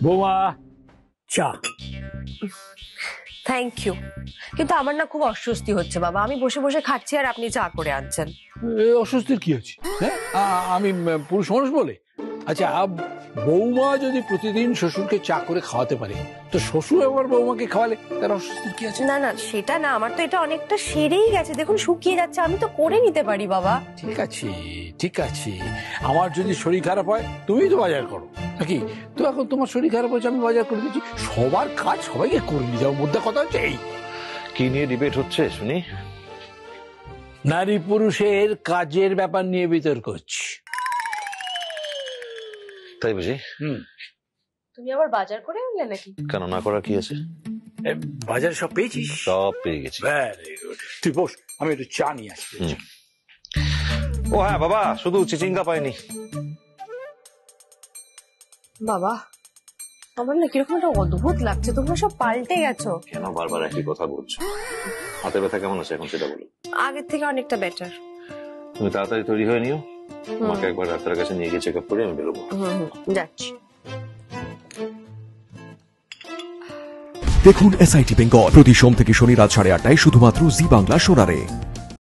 বৌমা চা। Thank you, কিন্তু আমার না খুব অস্বস্তি হচ্ছে বাবা। আমি বসে বসে খাচ্ছি আর আপনি চা করে আনছেন। অস্বস্তির কি আছে? হ্যাঁ, আমি পুরুষ মানুষ বলে। আচ্ছা, বৌমা যদি প্রতিদিন শ্বশুরকে চা করে খাওয়াতে পারে, তো শ্বশুর আবার বৌমাকে খাওয়ালে তার অস্বস্তির কি আছে? না না, সেটা না, আমার তো এটা অনেকটা সেরেই গেছে, দেখুন শুকিয়ে যাচ্ছে, আমি তো করে নিতে পারি বাবা। ঠিক আছে ঠিক আছে, আমার যদি শরীর খারাপ হয় তুমি তো বাজার করো নাকি? তো এখন তোমার শরীর খারাপ হয়েছে, আমি বাজার করে দিচ্ছি। সবার কাজ সবাইকে করে নিয়ে যাও, মধ্যে কথা হচ্ছে এই। কি নিয়ে ডিবেট হচ্ছে শুনি? নারী পুরুষের কাজের ব্যাপার নিয়ে বিতর্ক হচ্ছে। তাই বুঝি? তুমি আবার বাজার করে আনলে নাকি? কেন না করা কি আছে? বাজারে সব পেয়েছিস? সব পেয়ে গেছি। ভেরি গুড, তুই বস, আমি একটু চা নিয়ে আসছি। ও হ্যাঁ বাবা, শুধু চিচিঙ্গা পাইনি। বাবা আমার না কিরকম একটা অদ্ভুত লাগছে, তোমরা সব পাল্টে গেছো। কেন বারবার একই কথা বলছো? হাতে ব্যথা কেমন আছে এখন সেটা বলো। আগের থেকে অনেকটা বেটার। তুমি তাড়াতাড়ি তৈরি হয়ে নিও, আমাকে একবার ডাক্তারের কাছে নিয়ে গিয়ে চেক আপ করে আমি বেরোবো। যাচ্ছি। দেখুন SIT বেঙ্গল প্রতি সোম থেকে শনি রাত 8:30টায় শুধুমাত্র জি বাংলা সোনারে।